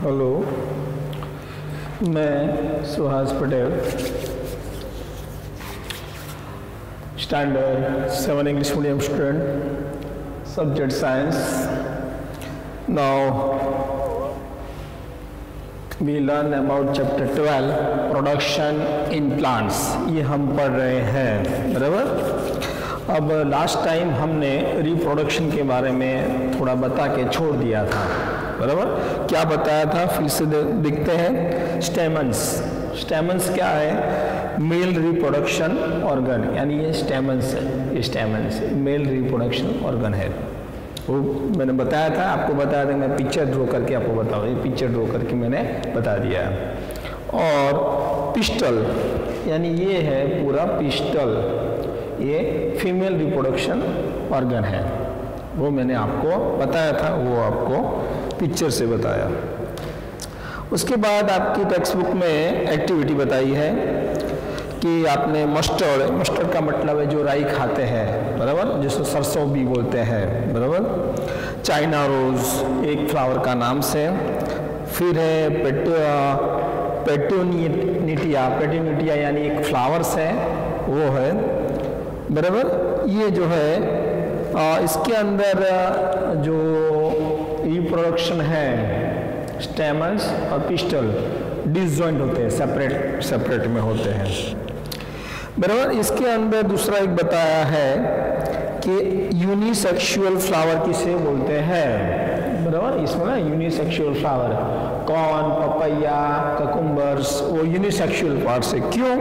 Hello, मैं Suhas Patel, standard 7 English medium student, subject science. Now we learn about chapter 12 production in plants. ये हम पढ़ रहे हैं, बराबर. अब लास्ट टाइम हमने रिप्रोडक्शन के बारे में थोड़ा बता के छोड़ दिया था, बराबर. क्या बताया था फिर से देखते हैं. स्टेमन्स क्या है? मेल रिप्रोडक्शन ऑर्गन, यानी ये स्टेमन्स मेल रिप्रोडक्शन ऑर्गन है. वो मैंने बताया था, आपको बताया था. मैं पिक्चर ड्रॉ करके आपको बताऊँ, ये पिक्चर ड्रॉ करके मैंने बता दिया है. और पिस्टल, यानी ये है पूरा पिस्टल, ये फीमेल रिप्रोडक्शन ऑर्गन है. वो मैंने आपको बताया था, वो आपको पिक्चर से बताया. उसके बाद आपकी टेक्स्ट बुक में एक्टिविटी बताई है कि आपने मस्टर्ड का मतलब है जो राई खाते हैं, बराबर, जिसको सरसों भी बोलते हैं, बराबर. चाइना रोज एक फ्लावर का नाम से. फिर है पेटूनिटिया यानी एक फ्लावर्स है, वो है, बराबर. ये जो है इसके अंदर जो रिप्रोडक्शन है, स्टेमन्स और पिस्टल डिसजॉइंट होते हैं, सेपरेट में होते हैं, बराबर. इसके अंदर दूसरा एक बताया है कि यूनिसेक्सुअल फ्लावर किसे बोलते हैं, बराबर. इसमें ना unisexual flower, corn, papaya, cucumbers, वो यूनिसेक्सुअल पार्ट्स है. क्यों?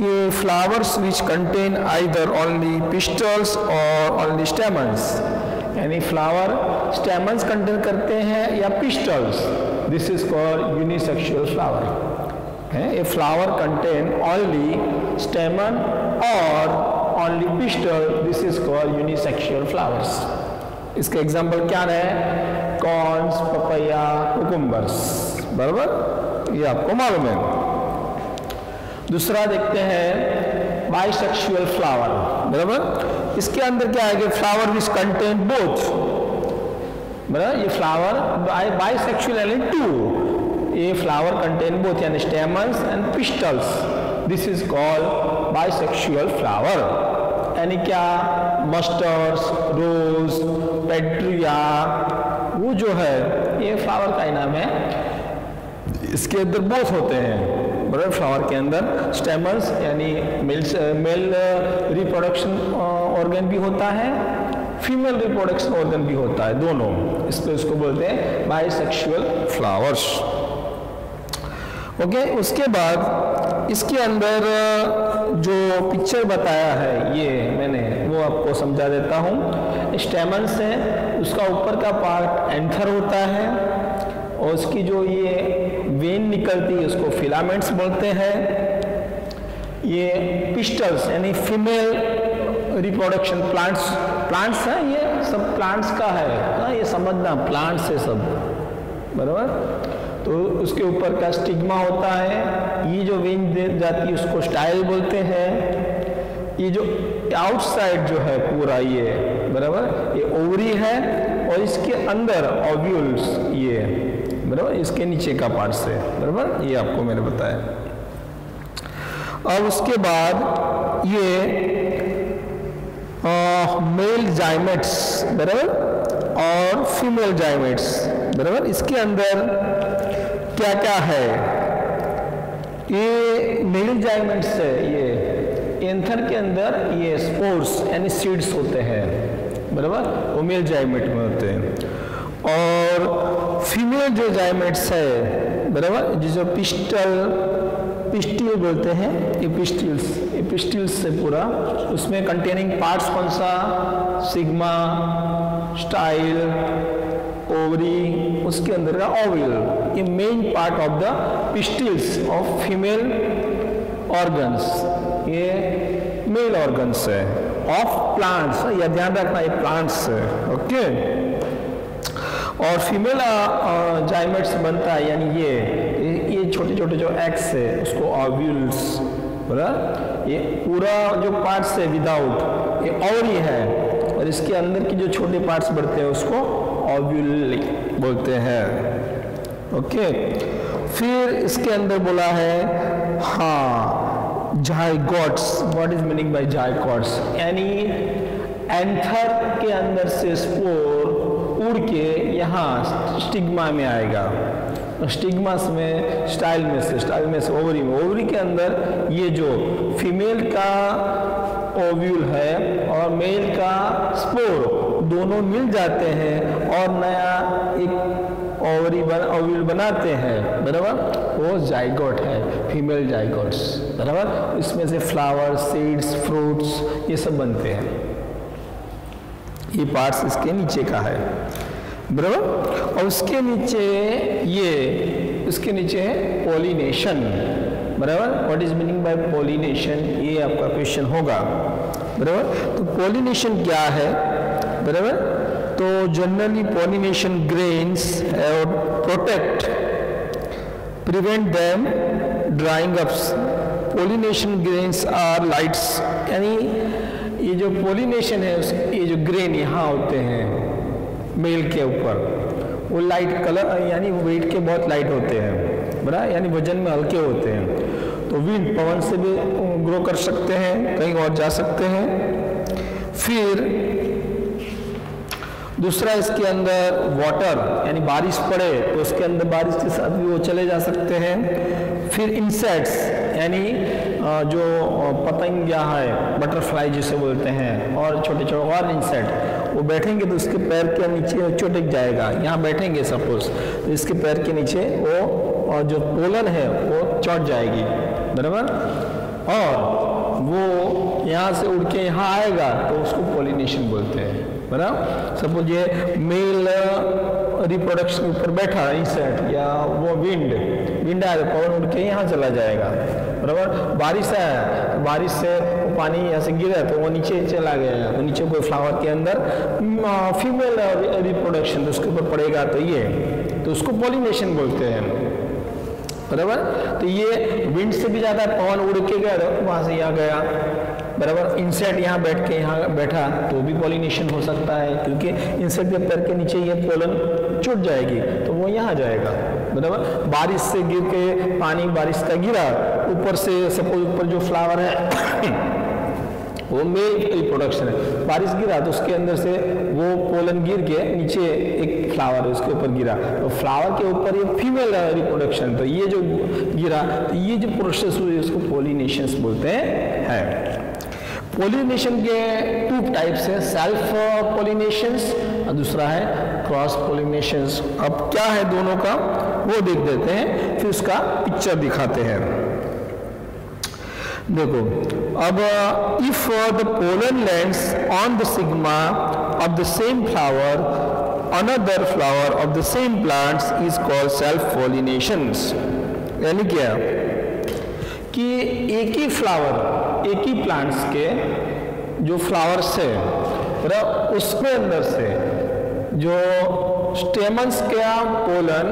कि flowers which contain either only pistils और ओनली स्टेमन्स, यानी फ्लावर स्टेमन्स कंटेन करते हैं या pistils, this is called unisexual flower. A flower contain only stamen और only pistil, this is called unisexual flowers. इसके एग्जांपल क्या है? कॉर्न्स, पपैया, कुकुम्बर्स, बराबर. ये आपको मालूम है. दूसरा देखते हैं बाइसेक्सुअल फ्लावर, बराबर. इसके अंदर क्या है कि फ्लावर विच कंटेन बोथ, बराबर. ये फ्लावर बाइसेक्सुअल यानी टू, ये फ्लावर कंटेन बोथ यानी stamens and pistols, this is called bisexual flower. यानी क्या? मस्टर्ड्स, रोज, पेट्रिया, वो जो है ये फ्लावर का ही नाम है. इसके अंदर बोथ होते हैं, बड़े फ्लावर के अंदर स्टेमन्स यानी मेल रिप्रोडक्शन ऑर्गन भी होता है, फीमेल रिप्रोडक्शन ऑर्गन भी होता है, दोनों. इसको बोलते हैं बाइसेक्सुअल फ्लावर्स. ओके. उसके बाद इसके अंदर जो पिक्चर बताया है, ये मैंने वो आपको समझा देता हूँ. स्टेमन्स है, उसका ऊपर का पार्ट एंथर होता है, और उसकी जो ये वेन निकलती है उसको फिलामेंट्स बोलते हैं. ये पिस्टल्स यानी फीमेल रिप्रोडक्शन प्लांट्स हैं, ये सब प्लांट्स का है ना, ये समझना, प्लांट्स है सब, बराबर. तो उसके ऊपर का स्टिग्मा होता है, ये जो वेन दे जाती है उसको स्टाइल बोलते हैं. ये जो आउटसाइड जो है पूरा ये, बराबर, ये ओवरी है, और इसके अंदर ओव्यूल्स, ये, बराबर, इसके नीचे का पार्ट से, बराबर. ये आपको मैंने बताया. अब उसके बाद ये मेल जाइमेट्स, बराबर, और फीमेल जाइमेट्स, बराबर. इसके अंदर क्या क्या है? ये मेल जाइमेट्स है, ये एंथर के अंदर ये स्पोर्स यानी सीड्स होते हैं, बराबर, वो मेल जाइमेट में होते हैं. और फीमेल जो जाइमेट्स है, बराबर, जिसे पिस्टिल बोलते हैं, ये पिस्टिल्स से पूरा, उसमें कंटेनिंग पार्ट्स कौन सा? सिग्मा, स्टाइल, ओवरी, उसके अंदर का ओव्यूल. ये main part of the pistils of female organs, ये मेल ऑर्गन्स है ऑफ प्लांट्स. या ध्यान रखना, ये प्लांट्स है. ओके. और फीमेल जाइमेट्स बनता है, यानी ये छोटे छोटे जो एग्स है उसको ओव्यूल्स, बराबर. ये पूरा जो पार्ट्स है विदाउट, ये ओवरी है, और इसके अंदर की जो छोटे पार्ट्स बढ़ते हैं उसको ओव्यूल बोलते हैं. ओके, फिर इसके अंदर बोला है हाँ zygotes. What is meaning bye zygotes? यानी एंथर के अंदर से स्पोर उड़ के यहाँ स्टिग्मा में आएगा। स्टिग्मा में स्टाइल में से ओवरी के अंदर ये जो फीमेल का ओव्यूल है और मेल का स्पोर दोनों मिल जाते हैं और नया एक ओव्यूल बनाते हैं, बराबर, वो जाइगोट है, फीमेल जाइगोट्स, बराबर। इसमें से फ्लावर, सीड्स, फ्रूट्स ये सब बनते हैं। ये पार्ट्स इसके नीचे का है, बराबर। और उसके नीचे है पॉलिनेशन, बराबर। What is meaning bye pollination? ये आपका क्वेश्चन होगा, बराबर। तो पॉलिनेशन क्या है, बराबर? तो generally pollination grains protect prevent them drying up. Pollination grains are lights, यानी ये जो पॉलिनेशन है ये जो ग्रेन यहाँ होते हैं मेल के ऊपर, वो लाइट कलर यानी वेट के बहुत लाइट होते हैं, बराबर, यानी वजन में हल्के होते हैं। तो विंड पवन से भी ग्रो कर सकते हैं, कहीं और जा सकते हैं। फिर दूसरा इसके अंदर वाटर, यानी बारिश पड़े तो उसके अंदर बारिश के साथ भी वो चले जा सकते हैं। फिर इंसेक्ट्स, यानी जो पतंगिया है, बटरफ्लाई जिसे बोलते हैं, और छोटे छोटे और इंसेक्ट, वो बैठेंगे तो उसके पैर के नीचे चोटक जाएगा। यहाँ बैठेंगे सपोज तो इसके पैर के नीचे वो और जो पोलन है वो चढ़ जाएगी, बराबर, और वो यहाँ से उड़ के यहाँ आएगा तो उसको पॉलिनेशन बोलते हैं, बराबर। सपोज ये मेल रिप्रोडक्शन के ऊपर बैठा इंसेक्ट या वो विंड आया तो पवन उड़ के यहाँ चला जाएगा, बराबर। बारिश है, बारिश से वो पानी यहाँ से गिरा तो वो नीचे चला गया, तो नीचे कोई फ्लावर के अंदर फीमेल रिप्रोडक्शन तो उसके ऊपर पड़ेगा तो उसको पॉलिनेशन बोलते हैं, बराबर। तो ये विंड से भी ज़्यादा पवन उड़ के गया तो वहाँ से यहाँ गया, बराबर। इंसेक्ट यहाँ बैठ के यहाँ बैठा तो भी पॉलिनेशन हो सकता है, क्योंकि इंसेक्ट के पैर के नीचे ये पोलन छूट जाएगी तो वो यहाँ जाएगा, बराबर। बारिश से गिर के पानी बारिश का गिरा ऊपर से, सपोज ऊपर जो फ्लावर है वो मेल रिप्रोडक्शन है, बारिश गिरा तो उसके अंदर से वो पोलन गिर के नीचे एक फ्लावर है उसके ऊपर गिरा, तो फ्लावर के ऊपर ये फीमेल रिप्रोडक्शन, तो ये जो गिरा तो ये जो प्रोसेस हुई उसको पॉलिनेशंस बोलते हैं। पॉलिनेशन के टू टाइप्स है, सेल्फ पॉलिनेशंस और दूसरा है क्रॉस पॉलिनेशंस। अब क्या है दोनों का वो देख देते हैं, फिर उसका पिक्चर दिखाते हैं। देखो, अब if the pollen lands on the sigma of the same flower, another flower of the same plants is called self pollinations. यानी क्या कि एक ही फ्लावर, एक ही प्लांट्स के जो फ्लावर्स है, उसके अंदर से जो स्टेमन्स का पोलन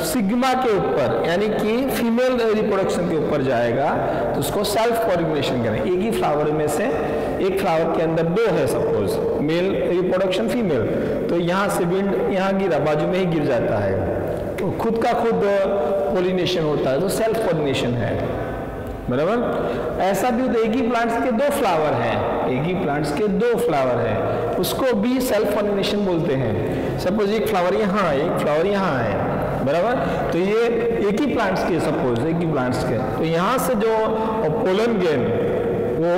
सिग्मा के ऊपर यानी कि फीमेल रिप्रोडक्शन के ऊपर जाएगा तो उसको सेल्फ पॉलिनेशन करें। एक ही फ्लावर में से, एक फ्लावर के अंदर दो है सपोज, मेल रिप्रोडक्शन फीमेल, तो यहाँ से विंड यहाँ गिरा, बाजू में ही गिर जाता है, तो खुद का खुद पॉलिनेशन होता है, तो सेल्फ पॉलिनेशन है, बराबर। ऐसा भी तो एक ही प्लांट्स के दो फ्लावर हैं, एक ही प्लांट्स के दो फ्लावर हैं, उसको भी सेल्फ पॉलिनेशन बोलते हैं। सपोज एक फ्लावर यहाँ है, एक फ्लावर यहाँ है, बराबर, तो ये एक ही प्लांट्स के, सपोज एक ही प्लांट्स के, तो यहाँ से जो पोलन ग्रेन वो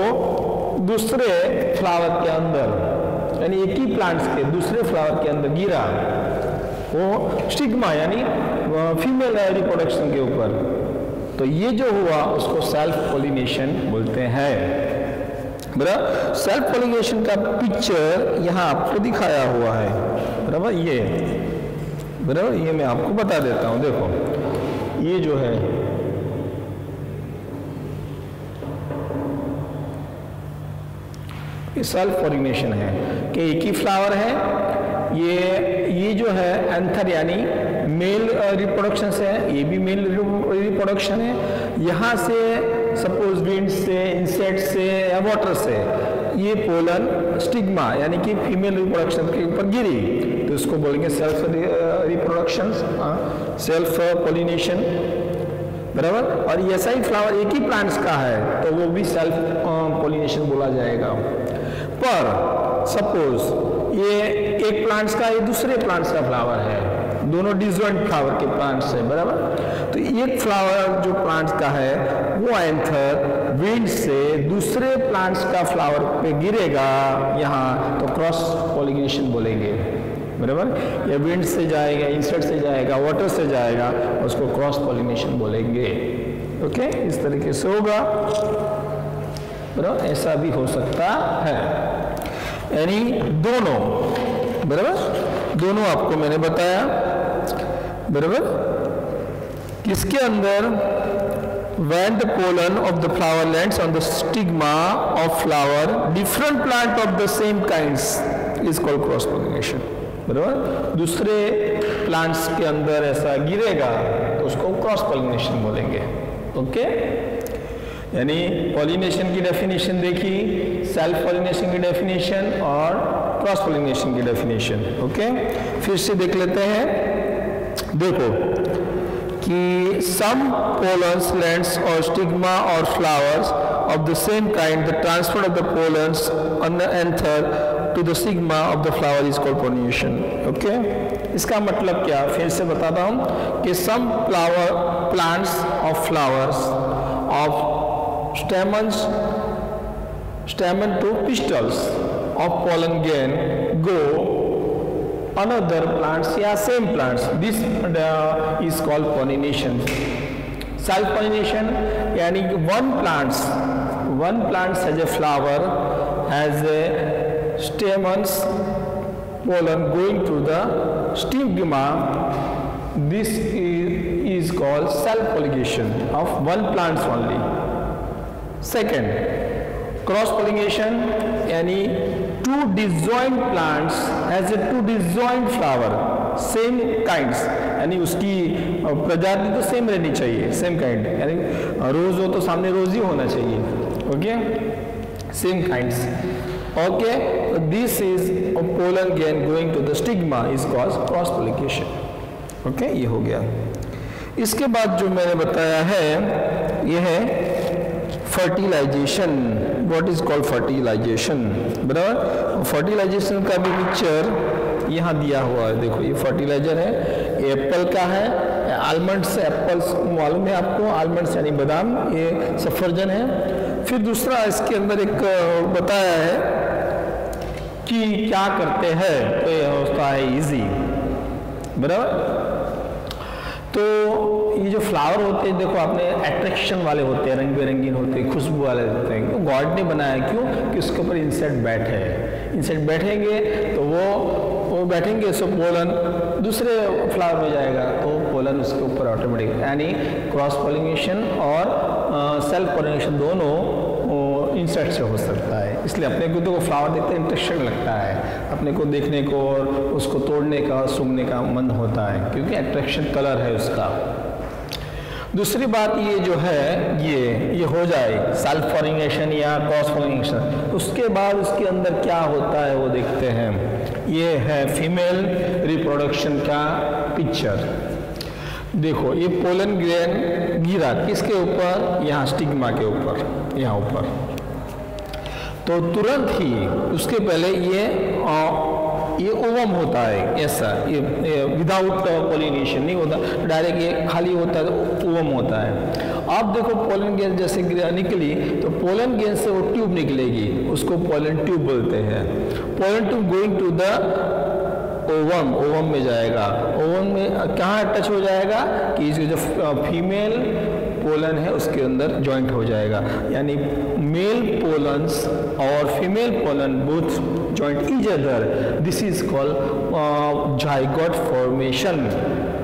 दूसरे फ्लावर के अंदर यानी एक ही प्लांट्स के दूसरे फ्लावर के अंदर गिरा, वो स्टिग्मा यानी फीमेल रिप्रोडक्शन के ऊपर, तो ये जो हुआ उसको सेल्फ पॉलिनेशन बोलते हैं, बराबर। सेल्फ पॉलिनेशन का पिक्चर यहाँ आपको दिखाया हुआ है, बराबर, ये मैं आपको बता देता हूँ। देखो, ये जो है ये सेल्फ पॉलिनेशन है कि एक ही फ्लावर है, ये जो है एंथर यानी मेल रिप्रोडक्शन से है, ये भी मेल रिप्रोडक्शन है। यहाँ से सपोज विंड से, इंसेक्ट से या वाटर से ये पोलन स्टिग्मा यानी कि फीमेल रिप्रोडक्शन के ऊपर गिरी तो उसको बोलेंगे सेल्फ रिप्रोडक्शन, सेल्फ पॉलिनेशन, बराबर। और ऐसा ही फ्लावर एक ही प्लांट्स का है तो वो भी सेल्फ पॉलिनेशन बोला जाएगा। पर सपोज ये एक प्लांट्स का ये दूसरे प्लांट्स का फ्लावर है, दोनों डिसजॉइंट फ्लावर के प्लांट्स है, बराबर। तो एक फ्लावर जो प्लांट्स का है वो एंथर विंड से दूसरे प्लांट्स का फ्लावर पे गिरेगा यहाँ, तो क्रॉस पॉलिनेशन बोलेंगे, बराबर। या विंड से जाएगा, इंसेक्ट से जाएगा, वाटर से जाएगा, उसको क्रॉस पॉलिनेशन बोलेंगे। ओके, इस तरीके से होगा, बराबर। ऐसा भी हो सकता है, यानी दोनों, बराबर, दोनों आपको मैंने बताया, बराबर। किसके अंदर when the pollen of the flower lands on the stigma of flower, different plant of the same kinds is called cross pollination, बराबर। दूसरे प्लांट्स के अंदर ऐसा गिरेगा तो उसको क्रॉस पॉलिनेशन बोलेंगे। ओके, यानी पॉलिनेशन की डेफिनेशन देखी, सेल्फ पॉलिनेशन की डेफिनेशन और क्रॉस पॉलिनेशन की डेफिनेशन। ओके, फिर से देख लेते हैं। देखो कि some pollens lands or stigma or flowers of the same kind, the transfer of the pollens on the anther to the stigma of the flower is called pollination. Okay? इसका मतलब क्या, फिर से बताता हूँ कि some plants of flowers of stamen to pistils of pollen grain go another plants या same plants. This is called pollination. Self pollination यानी कि one plants has a flower, has a stamens, pollen going to the stigma. This is called self pollination of one plants only. Second, cross pollination यानी two disjoint plants has a two disjoint flower, same kinds, यानी उसकी प्रजाति तो same रहनी चाहिए, same kind, यानी रोज हो तो सामने रोज ही होना चाहिए। Okay, same kinds. Okay, this is pollen grain going to the stigma is called cross pollination. Okay, ये हो गया। इसके बाद जो मैंने बताया है ये है fertilization. What is called fertilization, बराबर। फर्टिलाइजेशन का भी पिक्चर यहाँ दिया हुआ है। देखो ये फर्टिलाइजर है, एप्पल का है, आलमंड्स, एप्पल्स मालूम है आपको, आलमंड्स यानी बादाम, ये सफरजन है। फिर दूसरा इसके अंदर एक बताया है कि क्या करते हैं, तो ये होता है इजी, बराबर। तो ये जो फ्लावर होते हैं, देखो आपने अट्रैक्शन वाले होते हैं, रंग बेरंगीन होते हैं, खुशबू वाले होते हैं, तो गॉड ने बनाया क्यों कि उसके ऊपर इंसेक्ट बैठे, इंसेक्ट बैठेंगे तो वो बैठेंगे, सो पोलन दूसरे फ्लावर में जाएगा, तो पोलन उसके ऊपर ऑटोमेटिक, यानी क्रॉस पॉलिनेशन और सेल्फ पॉलिनेशन दोनों इंसेक्ट से हो सकता है। इसलिए अपने को तो फ्लावर देखते हैं इंटरेस्टिंग लगता है, अपने को देखने को और उसको तोड़ने का, सूंघने का मन होता है, क्योंकि अट्रैक्शन कलर है उसका। दूसरी बात ये जो है ये हो जाए सेल्फ पॉलिनेशन या क्रॉस पॉलिनेशन, उसके बाद उसके अंदर क्या होता है वो देखते हैं। ये है फीमेल रिप्रोडक्शन का पिक्चर। देखो ये पोलन ग्रेन गिरा किसके ऊपर, यहाँ स्टिग्मा के ऊपर, यहाँ ऊपर, तो तुरंत ही उसके पहले ये ओवम होता है, ऐसा ये विदाउट पॉलिनेशन नहीं होता, डायरेक्ट ये खाली होता है तो ओवम होता है। अब देखो पोलन गेन जैसे निकली तो पोलन गेन से वो ट्यूब निकलेगी, उसको पोलन ट्यूब बोलते हैं। Pollen tube going to the ovum, ovum में जाएगा, ओवम में कहाँ टच हो जाएगा कि जो फीमेल पोलन है उसके अंदर जॉइंट हो जाएगा, यानी मेल पोलन्स और female pollen both joint each other, this is called zygote formation.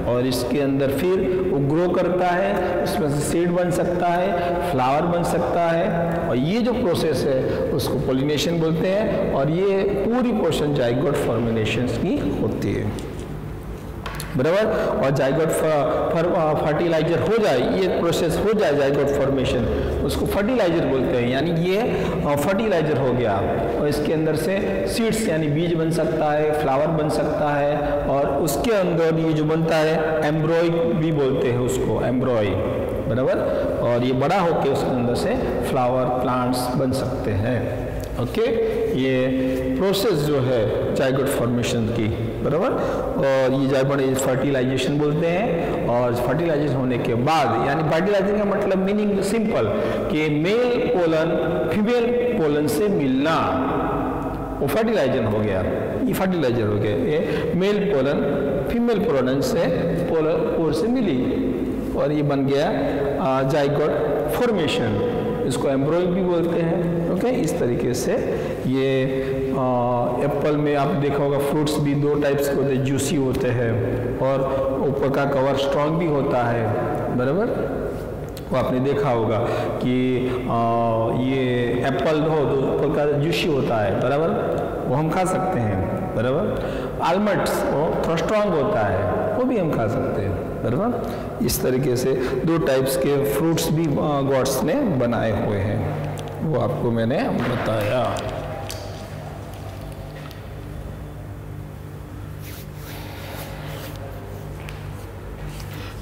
और इसके अंदर फिर वो ग्रो करता है, उसमें से सीड बन सकता है, फ्लावर बन सकता है, और ये जो प्रोसेस है उसको पॉलिनेशन बोलते हैं, और ये पूरी पोर्शन जाइगोट फॉर्मेशन की होती है। बराबर। और जाइगोट फर्टिलाइजर हो जाए, ये प्रोसेस हो जाए जाइगोट फॉर्मेशन, उसको फर्टिलाइजर बोलते हैं, यानी ये फर्टिलाइजर हो गया। और इसके अंदर से सीड्स यानी बीज बन सकता है, फ्लावर बन सकता है, और उसके अंदर ये जो बनता है एम्ब्रॉय भी बोलते हैं उसको, एम्ब्रॉय, बराबर। और ये बड़ा होके उसके अंदर से फ्लावर प्लांट्स बन सकते हैं। ओके, ये प्रोसेस जो है जाइगोट फॉर्मेशन की, बराबर। और ये जाइगोट फर्टिलाइजेशन बोलते हैं। और फर्टिलाइजेशन होने के बाद, यानी फर्टिलाइजेशन का मतलब मीनिंग सिंपल कि मेल पोलन फीमेल पोलन से मिलना, वो फर्टिलाइजर हो गया, ये फर्टिलाइजर हो गया। ये मेल पोलन फीमेल पोलन से पोर से मिली और ये बन गया जाइगोट फॉर्मेशन, इसको एम्ब्रॉय भी बोलते हैं। ओके, इस तरीके से ये एप्पल में आप देखा होगा फ्रूट्स भी दो टाइप्स के होते हैं, जूसी होते हैं और ऊपर का कवर स्ट्रॉन्ग भी होता है, बराबर। वो आपने देखा होगा कि ये एप्पल हो तो ऊपर का जूसी होता है, बराबर, वो हम खा सकते हैं, बराबर। आलमंड्स वो थोड़ा स्ट्रॉन्ग होता है, वो भी हम खा सकते हैं, बराबर। इस तरीके से दो टाइप्स के फ्रूट्स भी गॉड्स ने बनाए हुए हैं, वो आपको मैंने बताया।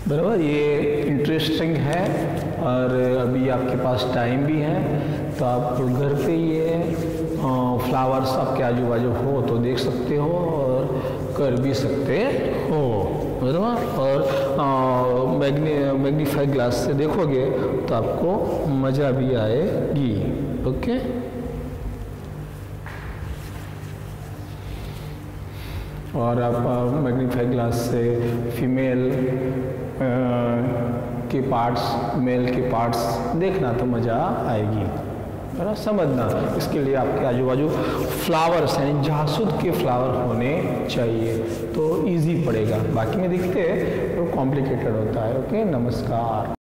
बराबर, ये इंटरेस्टिंग है। और अभी आपके पास टाइम भी है तो आप घर पे ये फ्लावर्स आपके आजू बाजू हो तो देख सकते हो और कर भी सकते हो, बराबर। और मैग्नीफाई ग्लास से देखोगे तो आपको मज़ा भी आएगी। ओके, और आप मैग्नीफाई ग्लास से फीमेल के पार्ट्स, मेल के पार्ट्स देखना तो मज़ा आएगी, बराबर, समझना। इसके लिए आपके आजू बाजू फ्लावर्स यानी जासूद के फ्लावर होने चाहिए तो इजी पड़ेगा, बाकी में दिखते तो कॉम्प्लिकेटेड होता है। ओके, नमस्कार।